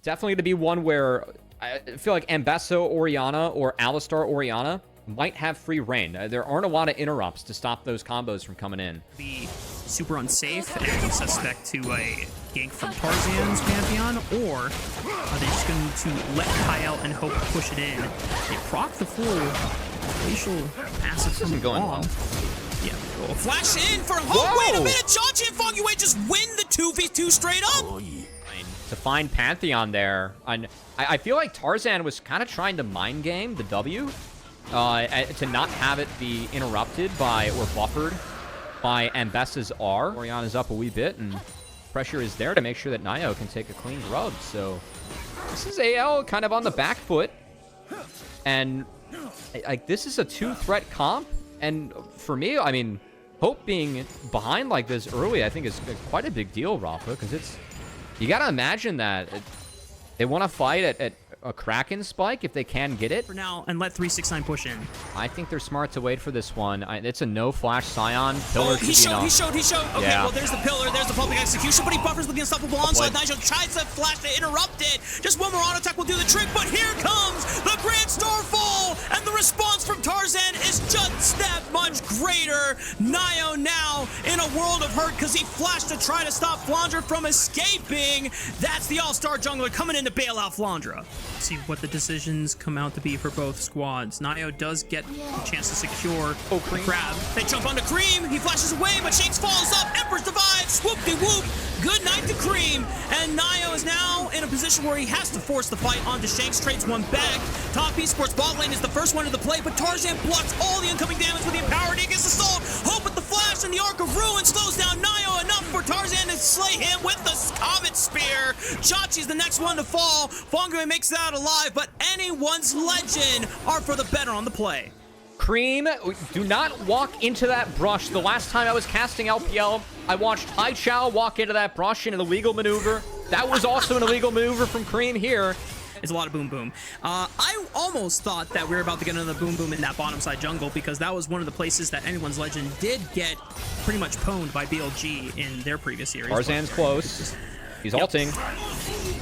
definitely to be one where I feel like Ambesso Orianna or Alistar Orianna might have free reign. There aren't a lot of interrupts to stop those combos from coming in. Be super unsafe and suspect to a gank from Tarzan's Pantheon, or are they just going to let Kyle and Hope push it in? They proc the full facial passive from isn't going well. Yeah, well, flash in for Hope. Whoa! Wait a minute, Chachi and Foggy just win the 2v2 straight up. To find Pantheon there, I feel like Tarzan was kind of trying to mind game the W. To not have it be interrupted by or buffered by Ambessa's R. Oriana's up a wee bit, and pressure is there to make sure that Nio can take a clean grub. So this is AL kind of on the back foot, and like this is a 2-threat comp. And for me, I mean, Hope being behind like this early, I think is quite a big deal, Rafa, because you gotta imagine that they want to fight at a Kraken spike if they can get it For now, and let 369 push in. I think they're smart to wait for this one. It's a no-flash Scion. Pillar He showed. Okay, Yeah. well, there's the pillar. There's the public execution, but he buffers with the unstoppable onslaught. Nigel tries to flash to interrupt it. Just one more auto attack will do the trick, but here comes the Grand Starfall, and the response from Tarzan is just that much greater. Nio now in a world of hurt because he flashed to try to stop Flandra from escaping. That's the all-star jungler coming in to bail out Flandra. See what the decisions come out to be for both squads. Nio does get a chance to secure the grab. They jump onto Cream. He flashes away, but Shanks falls up. Emperor's Divide. Swoop-de-whoop. Good night to Cream. And Nio is now in a position where he has to force the fight onto Shanks. Trades one back. Top Esports bot lane is the first one to the play, but Tarzan blocks all the incoming damage with the empowered Aegis Assault. Hope with the flash and the Arc of Ruin slows down Nio enough for Tarzan to slay him with the Comet Spear. Chachi's the next one to fall. Fongui makes that alive, but anyone's legend are for the better on the play. Cream, do not walk into that brush. The last time I was casting LPL, I watched Hai Chao walk into that brush in an illegal maneuver. That was also an illegal maneuver from Cream here. It's a lot of boom boom. I almost thought that we were about to get another boom boom in that bottom side jungle, because that was one of the places that anyone's legend did get pretty much pwned by BLG in their previous series. Tarzan's close. He's ulting.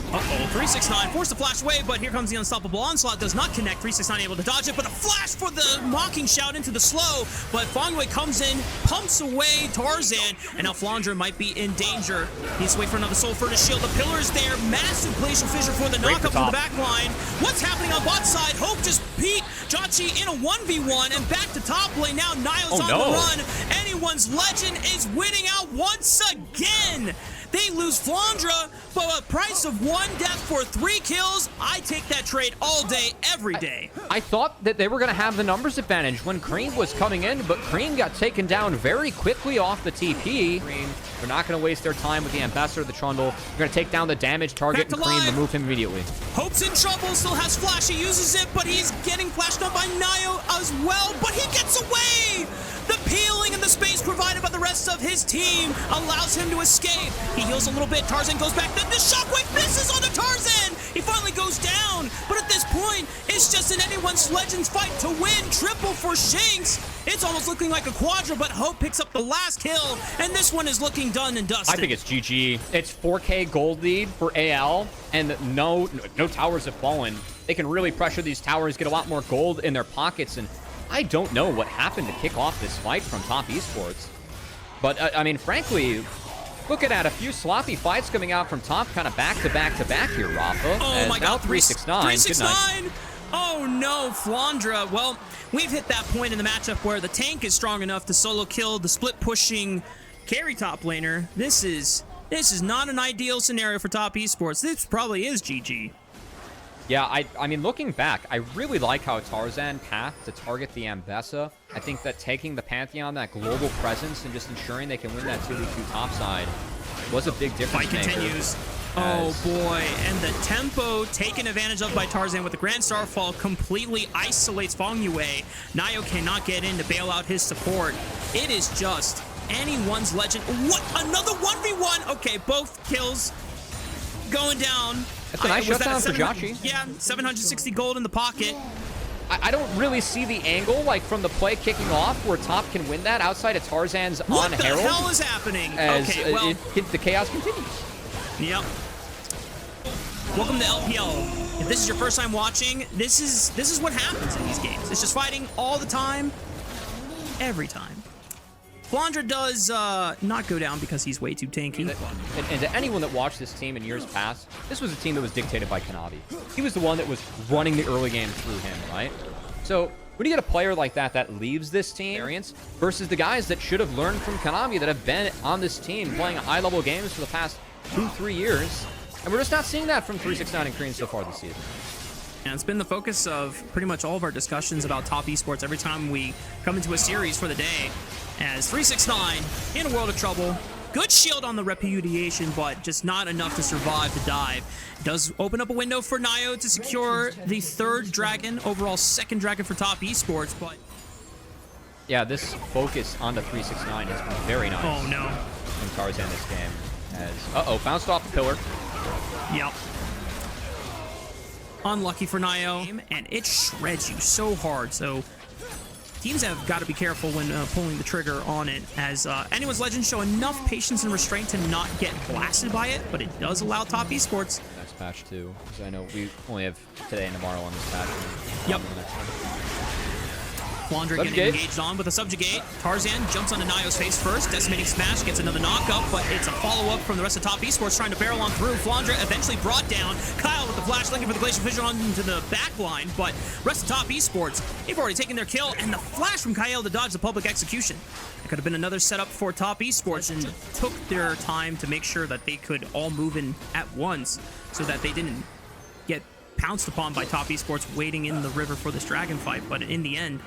Uh-oh, 369 forced to flash away, but here comes the unstoppable onslaught. Does not connect. 369 able to dodge it, but a flash for the mocking shout into the slow. But Fongui comes in, pumps away Tarzan, and now Flandra might be in danger. He needs to wait for another soul for the shield. The pillar is there. Massive glacial fissure for the knockup from the back line. What's happening on bot side? Hope just beat Jachi in a 1v1 and back to top lane. Now Niall's on the run. Anyone's legend is winning out once again. They lose Flandra, but a price of 1 death for 3 kills. I take that trade all day, every day. I thought that they were going to have the numbers advantage when Cream was coming in, but Cream got taken down very quickly off the TP. Cream, they're not going to waste their time with the Ambassador, the Trundle. They're going to take down the damage target, and Cream remove him immediately. Hope's in trouble, still has flash. He uses it, but he's getting flashed up by Nio as well, but he gets away! The peeling and the space provided by the rest of his team allows him to escape. He heals a little bit. Tarzan goes back. Then the shockwave misses onto Tarzan. He finally goes down. But at this point, it's just an anyone's legends fight to win. Triple for Shanks. It's almost looking like a quadra, but Hope picks up the last kill. And this one is looking done and dusted. I think it's GG. It's 4K gold lead for AL, and no towers have fallen. They can really pressure these towers, get a lot more gold in their pockets, and I don't know what happened to kick off this fight from Top Esports. But, I mean, frankly, looking at a few sloppy fights coming out from Top kind of back to back to back here, Rafa. Oh my god, 369. 369! Oh no, Flandra. Well, we've hit that point in the matchup where the tank is strong enough to solo kill the split pushing carry top laner. This is not an ideal scenario for Top Esports. This probably is GG. Yeah, I mean, looking back, I really like how Tarzan pathed to target the Ambessa. I think that taking the Pantheon, that global presence, and just ensuring they can win that 2v2 topside was a big difference maker. Fight continues. Oh boy, and the tempo taken advantage of by Tarzan with the Grand Starfall completely isolates Fongui. Nio cannot get in to bail out his support. It is just anyone's legend. What? Another 1v1? Okay, both kills going down. That's a nice shutdown for Jachi. Yeah, 760 gold in the pocket. I don't really see the angle, like, from the play kicking off where Top can win that outside of Tarzan's on Herald. What the hell is happening? As okay, well, the chaos continues. Yep. Welcome to LPL. If this is your first time watching, this is what happens in these games. It's just fighting all the time, every time. Flandra does not go down because he's way too tanky. And to anyone that watched this team in years past, this was a team that was dictated by Kanavi. He was the one that was running the early game through him, right? So when you get a player like that that leaves this team versus the guys that should have learned from Kanavi that have been on this team playing high-level games for the past 2-3 years, and we're just not seeing that from 369 and Korean so far this season. And it's been the focus of pretty much all of our discussions about top esports every time we come into a series for the day. As 369 in a world of trouble. Good shield on the repudiation, but just not enough to survive the dive. It does open up a window for Nio to secure the 3rd dragon, overall 2nd dragon for top esports, but... Yeah, this focus on the 369 has been very nice. Oh, no. From Tarzan this game. As, bounced off the pillar. Yep. Unlucky for Nio, and it shreds you so hard, so... Teams have got to be careful when pulling the trigger on it, as Anyone's Legends show enough patience and restraint to not get blasted by it, but it does allow top esports. Next patch too, because I know we only have today and tomorrow on this patch. Yep. Flandra getting engaged on with a subjugate. Tarzan jumps onto Nio's face first. Decimating smash gets another knockup, but it's a follow-up from the rest of top esports trying to barrel on through. Flandra eventually brought down. Kyle with the flash looking for the glacial vision onto the back line, but rest of top esports, they've already taken their kill, and the flash from Kyle to dodge the public execution. It could have been another setup for top esports, and took their time to make sure that they could all move in at once so that they didn't get pounced upon by top esports waiting in the river for this dragon fight. But in the end,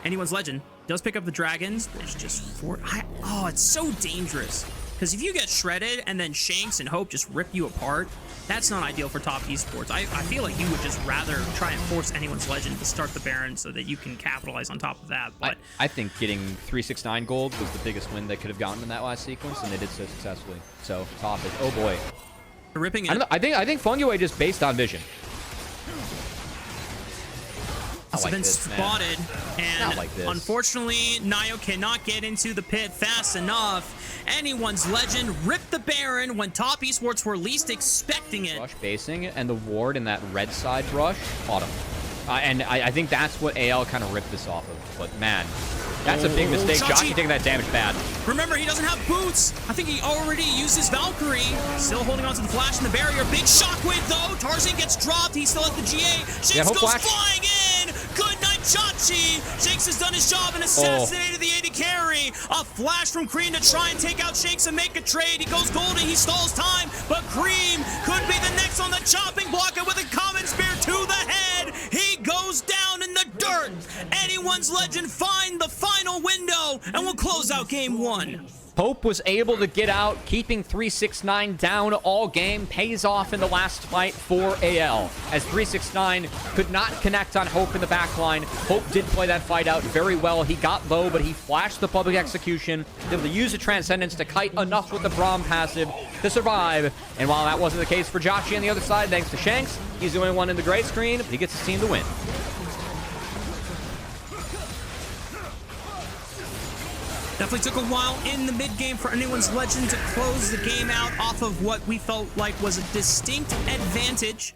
Anyone's Legend does pick up the dragons. There's just oh, it's so dangerous. Because if you get shredded and then Shanks and Hope just rip you apart, that's not ideal for top esports. I feel like you would just rather try and force Anyone's Legend to start the Baron so that you can capitalize on top of that. But I think getting 369 gold was the biggest win they could have gotten in that last sequence, and they did so successfully. So top is, oh boy. Ripping it. I think Fungiway just based on vision. It's been spotted, and unfortunately, Nio cannot get into the pit fast enough. Anyone's Legend ripped the Baron when top esports were least expecting it. Rush basing, and the ward in that red side rush caught him. And I think that's what AL kind of ripped this off of. But man, that's a big mistake. Jockey taking that damage bad. Remember, he doesn't have boots. I think he already used his Valkyrie. Still holding on to the flash and the barrier. Big shockwave, though. Tarzan gets dropped. He's still at the GA. Shanks goes flying in. Good night, Chachi. Shanks has done his job and assassinated the AD carry. A flash from Cream to try and take out Shanks and make a trade. He goes golden. He stalls time. But Cream could be the next on the chopping block, and with a common spear to the head, he goes down in the dirt. Anyone's Legend find the final window, and we'll close out game 1. Hope was able to get out, keeping 369 down all game. Pays off in the last fight for AL, as 369 could not connect on Hope in the backline. Hope did play that fight out very well. He got low, but he flashed the public execution, able to use the Transcendence to kite enough with the Braum passive to survive. And while that wasn't the case for Jochi on the other side, thanks to Shanks, he's the only one in the gray screen, but he gets his team to win. Definitely took a while in the mid-game for Anyone's Legend to close the game out off of what we felt like was a distinct advantage.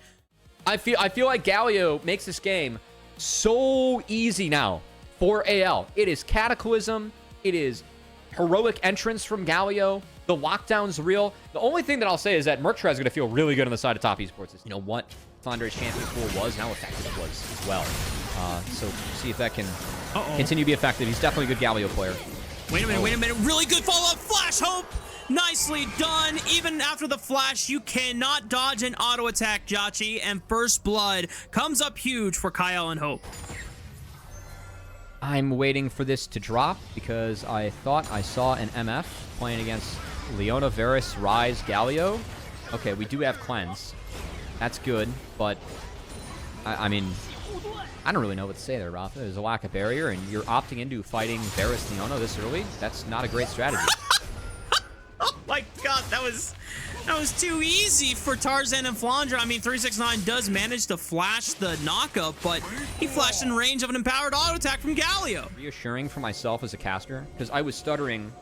I feel like Galio makes this game so easy now for AL. It is Cataclysm. It is heroic entrance from Galio. The lockdown's real. The only thing that I'll say is that Merctra is going to feel really good on the side of top esports. Is, you know, what Flandre's champion pool was, and how effective it was as well. So see if that can continue to be effective. He's definitely a good Galio player. Wait a minute. Really good follow-up. Flash Hope. Nicely done. Even after the flash, you cannot dodge an auto attack, Jochi. And first blood comes up huge for Kyle and Hope. I'm waiting for this to drop because I thought I saw an MF playing against Leona, Varus, Rise, Galio. Okay, we do have Cleanse. That's good, but I mean, I don't really know what to say there, Rafa. There's a lack of barrier, and you're opting into fighting Varus Leona this early. That's not a great strategy. Oh my god, that That was too easy for Tarzan and Flandra. I mean, 369 does manage to flash the knockup, but he flashed in range of an empowered auto attack from Galio. Reassuring for myself as a caster, because I was stuttering,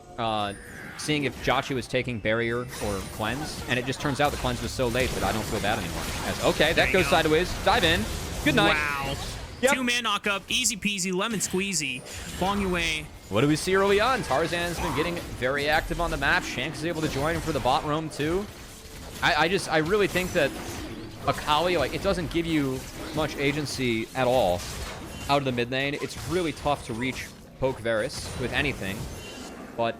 seeing if Jotchi was taking barrier or cleanse, and it just turns out the cleanse was so late that I don't feel bad anymore. Okay, that goes sideways. Dive in. Good night. Wow. Yep. 2-man knockup, easy peasy, lemon squeezy. Fong Yue. What do we see early on? Tarzan's been getting very active on the map. Shanks is able to join him for the bot roam too. I really think that Akali, like, it doesn't give you much agency at all out of the mid lane. It's really tough to reach poke Varus with anything, but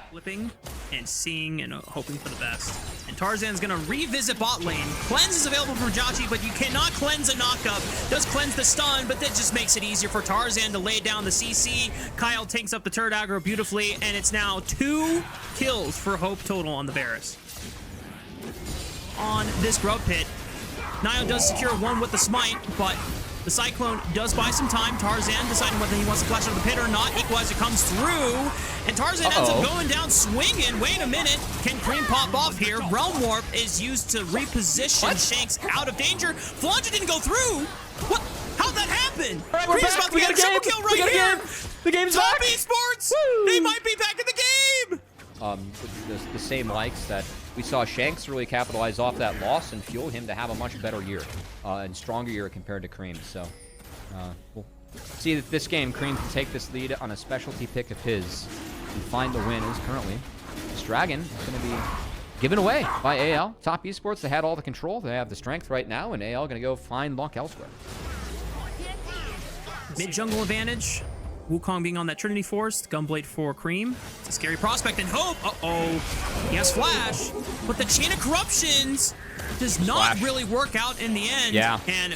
Flipping and seeing and hoping for the best. And Tarzan's gonna revisit bot lane. Cleanse is available for Jotchi, but you cannot cleanse a knockup. Does cleanse the stun, but that just makes it easier for Tarzan to lay down the CC. Kyle tanks up the turret aggro beautifully, and it's now 2 kills for Hope total on the Varus. On this grub pit, Nio does secure 1 with the smite, but the Cyclone does buy some time. Tarzan deciding whether he wants to flash out of the pit or not. Equalizer comes through, and Tarzan ends up going down swinging. Wait a minute. Can Cream pop off here? Realm Warp is used to reposition Shanks out of danger. Flandra didn't go through. What? How'd that happen? All right, we're Cream's back. about to get a triple kill right here. The game's Top back. Esports. Woo. They might be back in the game. The same likes that we saw Shanks really capitalize off that loss and fuel him to have a much better year and stronger year compared to Cream. So we'll see that this game Cream can take this lead on a specialty pick of his and find the win. As currently this Dragon is going to be given away by AL. Top Esports, they had all the control, they have the strength right now, and AL going to go find luck elsewhere. Mid jungle advantage. Wukong being on that Trinity Force, Gunblade for Cream. It's a scary prospect, and Hope, he has Flash, but the Chain of Corruptions does not really work out in the end. Yeah. And,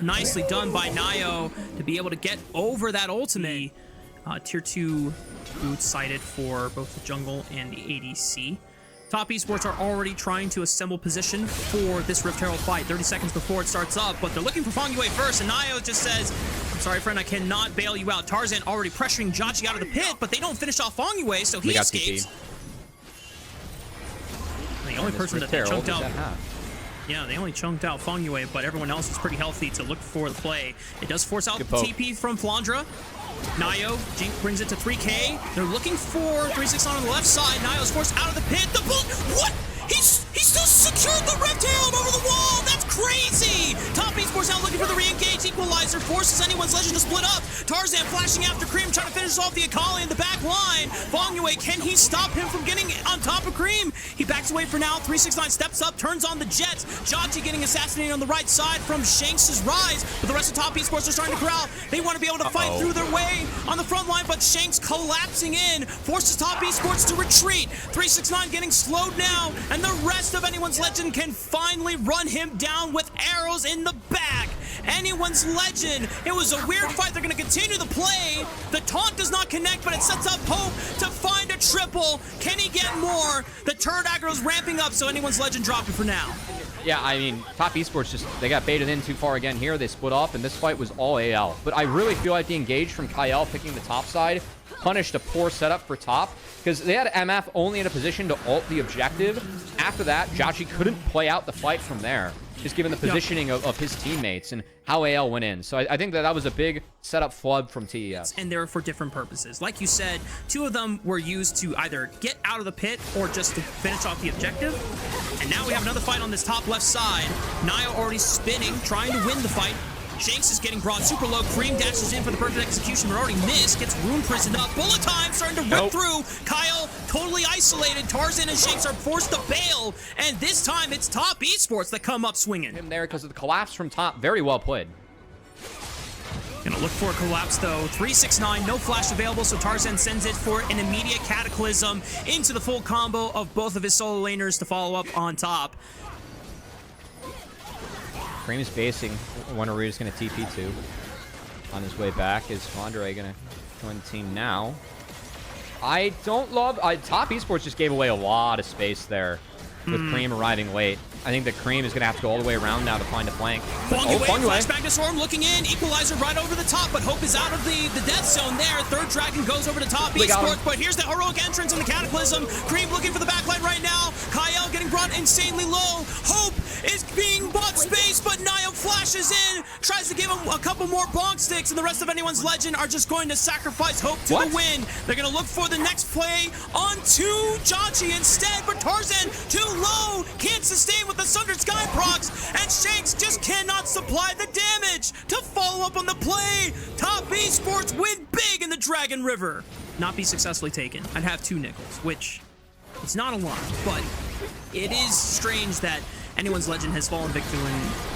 nicely done by Nio to be able to get over that ultimate. Tier 2 boots cited for both the jungle and the ADC. Top Esports are already trying to assemble position for this Rift Herald fight 30 seconds before it starts up, but they're looking for Fong Yue first, and Nio just says, I'm sorry, friend, I cannot bail you out. Tarzan already pressuring Jotchi out of the pit, but they don't finish off Fong Yue, so he escapes. The only person that they chunked out... Yeah, they only chunked out Fong Yue, but everyone else is pretty healthy to look for the play. It does force out the TP from Flandra. Nio, Jink brings it to 3K. They're looking for 369 on the left side. Nio's forced out of the pit. The bullet, what? He still secured the Rift Herald over the wall. That's crazy. Top Esports now looking for the re-engage. Equalizer forces anyone's legend to split up. Tarzan flashing after Cream, trying to finish off the Akali in the back line. Fong Yue, can he stop him from getting on top of Cream? He backs away for now. 369 steps up, turns on the Jets. Jotchi getting assassinated on the right side from Shanks' rise. But the rest of Top Esports are starting to corral. They want to be able to fight through their way on the front line, but Shanks collapsing in forces Top Esports to retreat. 369 getting slowed now, and the rest of Anyone's Legend can finally run him down with arrows in the back. Anyone's Legend, it was a weird fight. They're going to continue the play. The taunt does not connect, but it sets up Hope to find a triple. Can he get more? The turret aggro's ramping up, so Anyone's Legend dropping for now. Yeah, I mean, Top Esports they got baited in too far again here. They split up, and this fight was all AL. But I really feel like the engage from Kyle picking the top side punished a poor setup for top, because they had MF only in a position to ult the objective. After that, Jotchi couldn't play out the fight from there, just given the positioning of his teammates and how AL went in. So I think that was a big setup flub from TES. And they're for different purposes. Like you said, 2 of them were used to either get out of the pit or just to finish off the objective. And now we have another fight on this top left side. Nio already spinning, trying to win the fight. Shanks is getting brought super low. Cream dashes in for the perfect execution, but already missed. Gets Rune prisoned up. Bullet time starting to rip through. Kyle totally isolated. Tarzan and Shanks are forced to bail. And this time it's Top Esports that come up swinging. Him there because of the collapse from top. Very well played. Gonna look for a collapse though. 369, no flash available, so Tarzan sends it for an immediate cataclysm into the full combo of both of his solo laners to follow up on top. Cream is basing. Wonder where he's going to TP to on his way back. Is Fondre going to join the team now? I don't love... Top Esports just gave away a lot of space there. with Cream arriving late. I think that Cream is going to have to go all the way around now to find a flank. Flashback to Storm looking in. Equalizer right over the top, but Hope is out of the death zone there. Third Dragon goes over the top. Esports, but here's the heroic entrance in the Cataclysm. Cream looking for the backline right now. Kyle getting brought insanely low. Hope is being bought space, but Nio flashes in, tries to give him a couple more bonk sticks, and the rest of anyone's legend are just going to sacrifice Hope to the win. They're going to look for the next play onto Jachi instead, but Tarzan too low, can't sustain with the Sundered Sky procs, and Shanks just cannot supply the damage to follow up on the play. Top Esports win big in the Dragon River. Not be successfully taken. I'd have 2 nickels, which is not a lot, but it is strange that anyone's legend has fallen victim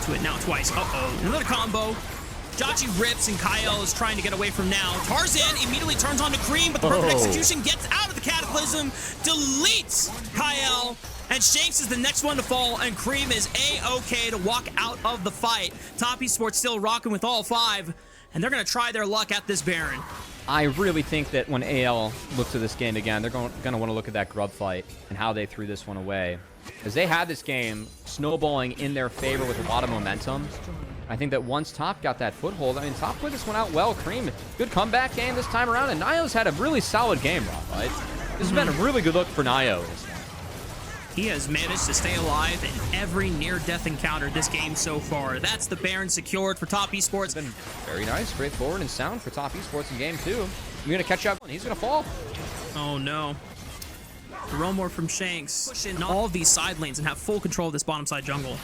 to it now twice. Another combo. Jachi rips, and Kyle is trying to get away from now. Tarzan immediately turns on to Cream, but the perfect execution gets out of the Cataclysm, deletes Kyle, and Shanks is the next one to fall, and Cream is A-okay to walk out of the fight. Top Esports still rocking with all 5, and they're going to try their luck at this Baron. I really think that when AL looks at this game again, they're going to want to look at that grub fight and how they threw this one away. Because they had this game snowballing in their favor with a lot of momentum. I think that once Top got that foothold, I mean, Top played this one out well. Cream, good comeback game this time around, and Nio's had a really solid game, Rob, right? This has been a really good look for Nio. He has managed to stay alive in every near-death encounter this game so far. That's the Baron secured for Top Esports. It's been very nice, straightforward, and sound for Top Esports in game 2. You're going to catch up, and he's going to fall. Oh, no. The Romor from Shanks push in all of these side lanes and have full control of this bottom side jungle.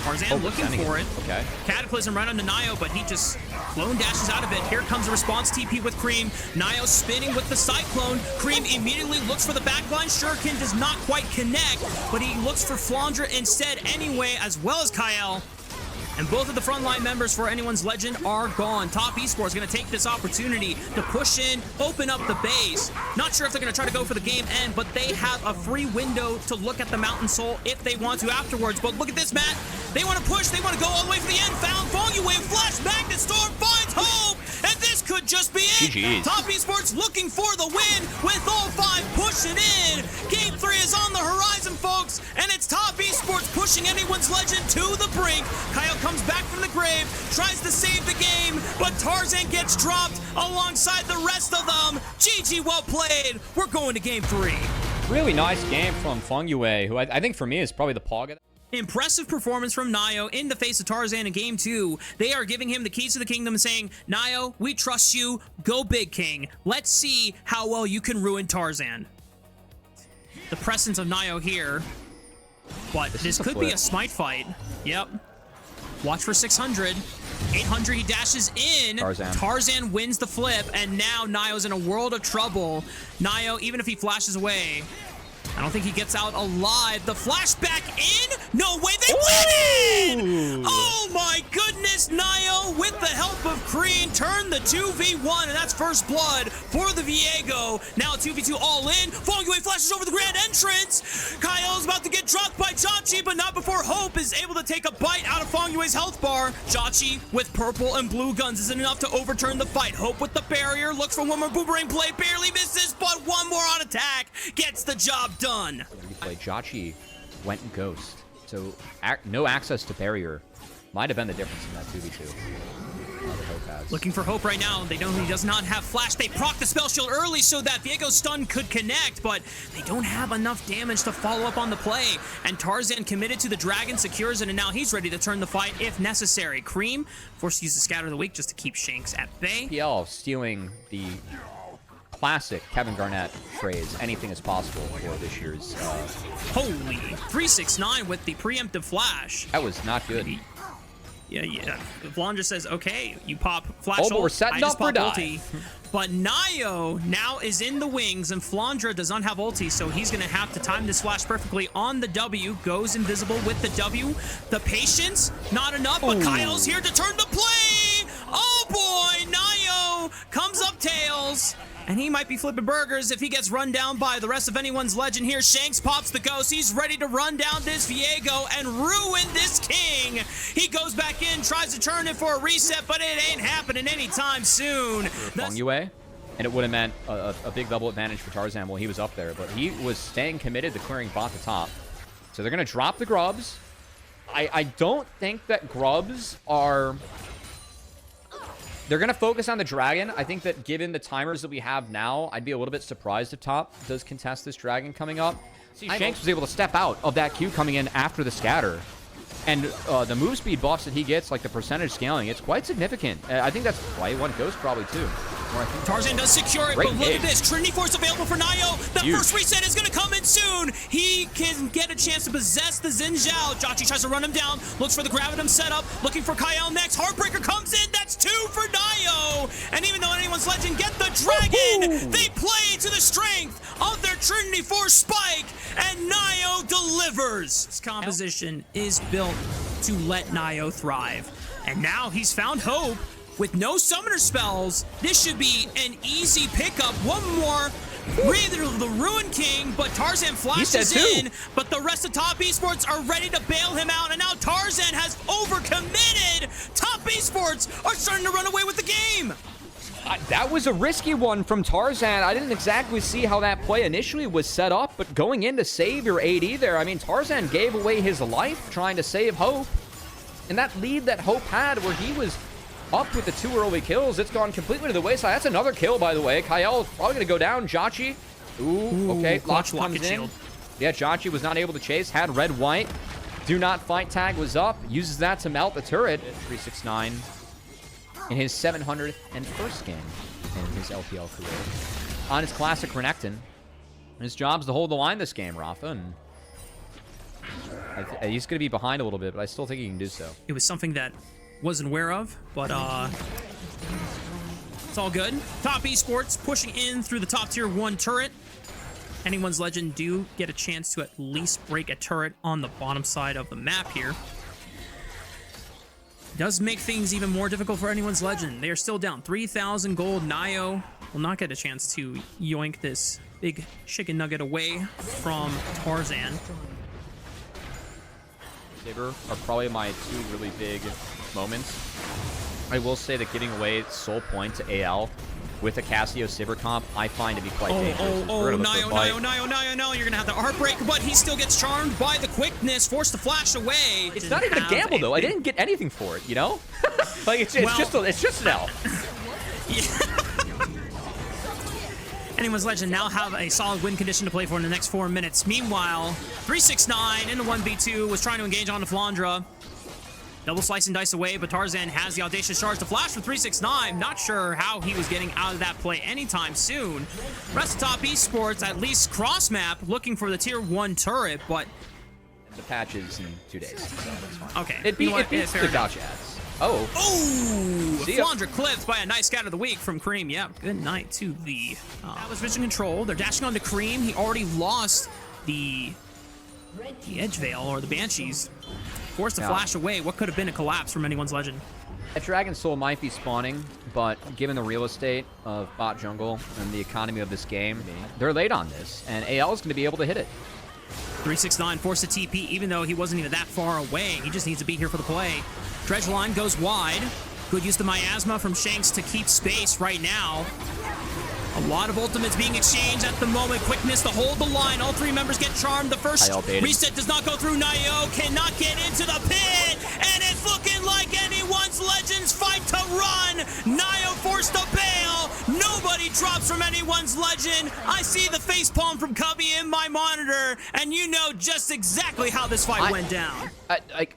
Tarzan looking for it. Okay. Cataclysm right onto Nio, but he just clone dashes out of it. Here comes a response TP with Cream. Nio spinning with the Cyclone. Cream immediately looks for the backline. Shuriken does not quite connect, but he looks for Flandra instead anyway, as well as Kyle. And both of the frontline members for anyone's legend are gone. Top Esports going to take this opportunity to push in, open up the base. Not sure if they're going to try to go for the game end, but they have a free window to look at the Mountain Soul if they want to afterwards. But look at this, Matt. They want to push. They want to go all the way for the end. Found Fongyu, flash Magnet Storm finds Hope, and this could just be it. GG's. Top Esports looking for the win with all 5 pushing in. Game 3 is on the horizon, folks, and it's Top Esports pushing anyone's legend to the brink. Kyle comes back from the grave, tries to save the game, but Tarzan gets dropped alongside the rest of them. GG, well played. We're going to game 3. Really nice game from Fongyu, who I think for me is probably the Pog. Impressive performance from Nio in the face of Tarzan in game 2. They are giving him the keys to the kingdom and saying, Nio, we trust you. Go big, king. Let's see how well you can ruin Tarzan. The presence of Nio here. But this could be a smite fight. Yep. Watch for 600. 800, he dashes in. Tarzan wins the flip, and now Nio's in a world of trouble. Nio, even if he flashes away, I don't think he gets out alive. The flashback in? No way, they win it! Oh my goodness, Nio, with the help of Cream, turned the 2v1, and that's first blood for the Viego. Now 2v2 all in. Fongyu flashes over the grand entrance. Kyle's about to get dropped by Jachi, but not before Hope is able to take a bite out of Fongyue's health bar. Jachi with purple and blue guns isn't enough to overturn the fight. Hope with the barrier, looks for one more boomerang play, barely misses, but one more on attack gets the job done. Jachi went ghost, so no access to barrier might have been the difference in that 2v2. Looking for Hope right now. They know he does not have flash. They proc the spell shield early so that Viego's stun could connect, but they don't have enough damage to follow up on the play. And Tarzan committed to the dragon, secures it, and now he's ready to turn the fight if necessary. Cream forced to use the scatter of the week just to keep Shanks at bay. LPL stealing the classic Kevin Garnett phrase, anything is possible, for this year's Holy 369 with the preemptive flash. That was not good. Yeah. Flandra says, okay, you pop flash but we're setting up for die. But Nio now is in the wings, and Flandra does not have ulti, so he's going to have to time this flash perfectly on the W. Goes invisible with the W. The patience, not enough, but Kyle's here to turn the play. Oh boy, Nio comes up tails. And he might be flipping burgers if he gets run down by the rest of anyone's legend here. Shanks pops the ghost. He's ready to run down this Viego and ruin this king. He goes back in, tries to turn it for a reset, but it ain't happening anytime soon. Fengyue, and it would have meant a big double advantage for Tarzan while he was up there, but he was staying committed to clearing bot to top. So they're going to drop the grubs. I don't think that grubs are... They're going to focus on the dragon. I think that given the timers that we have now, I'd be a little bit surprised if top does contest this dragon coming up. See, Shanks was able to step out of that queue coming in after the scatter. And the move speed buffs that he gets, like the percentage scaling, it's quite significant. I think that's why he won Ghost probably too. Tarzan does secure it, but look at this. Trinity Force available for Nio. The first reset is going to come in soon. He can get a chance to possess the Xin Zhao. Jotchi tries to run him down, looks for the Gravitum setup, looking for Kyle next. Heartbreaker comes in. That's 2 for Nio. And even though anyone's legend get the dragon, they play to the strength of their Trinity Force spike, and Nio delivers. This composition is built to let Nio thrive. And now he's found hope. With no summoner spells, this should be an easy pickup. One more, breather of the Ruin King, but Tarzan flashes in, but the rest of Top Esports are ready to bail him out, and now Tarzan has overcommitted. Top Esports are starting to run away with the game. That was a risky one from Tarzan. I didn't exactly see how that play initially was set up, but going in to save your AD there, I mean, Tarzan gave away his life trying to save Hope. And that lead that Hope had where he was up with the 2 early kills, it's gone completely to the wayside. That's another kill, by the way. Kyle is probably going to go down. Jotchi. Ooh, okay. Lock comes in. Shield. Yeah, Jotchi was not able to chase. Had red-white. Do not fight tag was up. Uses that to melt the turret. 369 in his 701st game in his LPL career. On his classic Renekton. His job's to hold the line this game, Rafa. And he's going to be behind a little bit, but I still think he can do so. It was something that wasn't aware of, but it's all good. Top Esports pushing in through the top tier 1 turret. Anyone's legend do get a chance to at least break a turret on the bottom side of the map here. Does make things even more difficult for anyone's legend. They are still down 3,000 gold. Nio will not get a chance to yoink this big chicken nugget away from Tarzan. Saber are probably my 2 really big moments. I will say that giving away soul point to AL with a Casio Saber comp, I find to be quite dangerous. Nio, you're gonna have the heartbreak, but he still gets charmed by the quickness, forced to flash away. It's not even a gamble though. I didn't get anything for it, you know? Like it's just an L. Yeah. Anyone's legend now have a solid win condition to play for in the next 4 minutes. Meanwhile, 369 in the 1v2 was trying to engage on the Flandra. Double slice and dice away, but Tarzan has the audacious charge to flash for 369. Not sure how he was getting out of that play anytime soon. Rest of Top Esports, at least cross map, looking for the tier 1 turret, but the patches in 2 days. So that's fine. Okay. It beats the gotcha ads. Oh. Oh! Flandra clipped by a nice scout of the week from Cream. Yeah, good night to the... that was vision control. They're dashing onto Cream. He already lost the Edge Veil, or the Banshees. Forced to flash away. What could have been a collapse from anyone's legend? A Dragon Soul might be spawning, but given the real estate of bot jungle and the economy of this game, they're late on this, and AL is going to be able to hit it. 369 forced to TP, even though he wasn't even that far away. He just needs to be here for the play. Dredge line goes wide. Good use of miasma from Shanks to keep space right now. A lot of ultimates being exchanged at the moment. Quickness to hold the line. All 3 members get charmed. The first reset does not go through. Nio cannot get into the pit. And it's looking like anyone's legends fight to run. Nio forced to bail. Nobody drops from anyone's legend. I see the facepalm from Cubby in my monitor. And you know just exactly how this fight went down.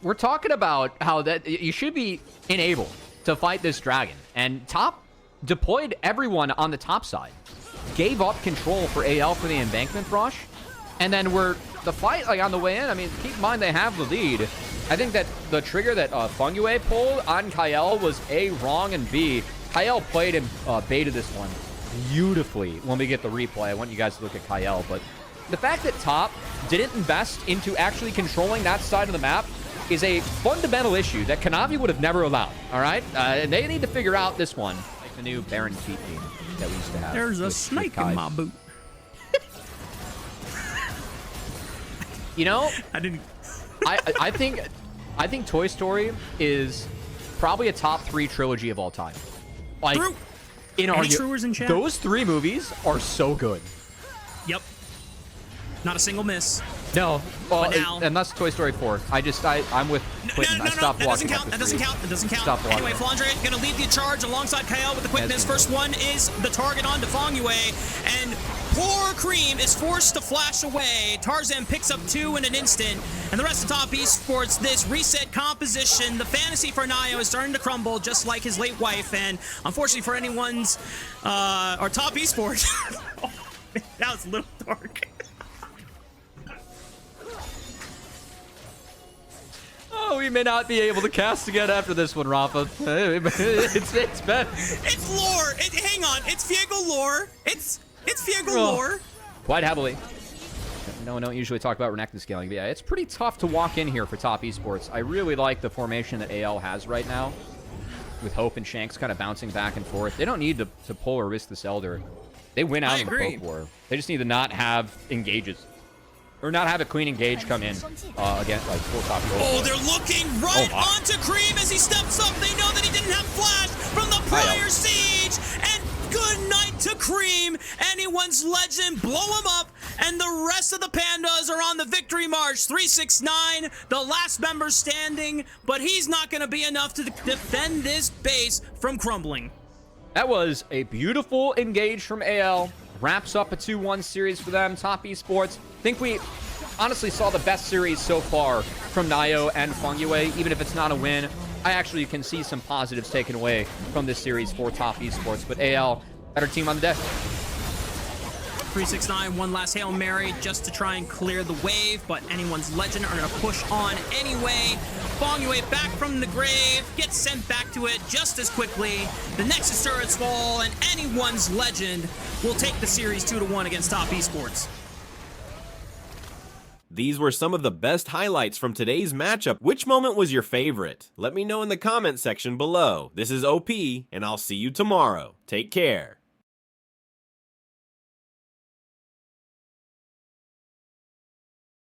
We're talking about how that you should be enabled to fight this dragon. And top deployed everyone on the top side, gave up control for AL for the embankment rush, and then the fight like on the way in. I mean, keep in mind they have the lead. I think that the trigger that Fengyue pulled on Kyle was A, wrong, and B, Kyle played and baited this one beautifully. When we get the replay, I want you guys to look at Kyle, but the fact that top didn't invest into actually controlling that side of the map is a fundamental issue that Kanavi would have never allowed, all right? And they need to figure out this one. The new Baron feet team that we used to have. There's a snake in my boot. You know, I didn't. I think Toy Story is probably a top 3 trilogy of all time. Like, True. in Any our truers in chat? those 3 movies are so good. Yep. Not a single miss. No, well, now- unless Toy Story 4. I'm with Quentin. I stopped that watching. doesn't count. That doesn't count. That doesn't count. Stop watching. Anyway, Flandre gonna lead the charge alongside Kyle with the quickness. That's First one is the target on to Fongyue, and poor Cream is forced to flash away. Tarzan picks up 2 in an instant, and the rest of Top Esports, this reset composition, the fantasy for Nio is starting to crumble, just like his late wife, and unfortunately for anyone's, or Top Esports, oh, man, that was a little dark. Oh, we may not be able to cast again after this one, Rafa. It's bad. It's lore. Hang on. It's Fiego lore. It's Fiego lore. Quite heavily. No, we don't usually talk about Renekton scaling, but yeah, it's pretty tough to walk in here for Top Esports. I really like the formation that AL has right now, with Hope and Shanks kind of bouncing back and forth. They don't need to pull or risk this Elder. They win out in the poke war. They just need to not have engages. Or not have a clean engage come in against, like, full top. Oh, they're looking right onto Cream as he steps up. They know that he didn't have flash from the prior siege. And good night to Cream. Anyone's legend, blow him up. And the rest of the Pandas are on the victory march. 369, the last member standing. But he's not going to be enough to defend this base from crumbling. That was a beautiful engage from AL. Wraps up a 2-1 series for them. Top Esports. I think we honestly saw the best series so far from Nio and Fongyue. Even if it's not a win, I actually can see some positives taken away from this series for Top Esports. But AL, better team on the deck. 369, one last Hail Mary just to try and clear the wave, but anyone's legend are going to push on anyway. Fongyue back from the grave, gets sent back to it just as quickly. The Nexus turrets fall, and anyone's legend will take the series 2-1 against Top Esports. These were some of the best highlights from today's matchup. Which moment was your favorite? Let me know in the comment section below. This is OP, and I'll see you tomorrow. Take care.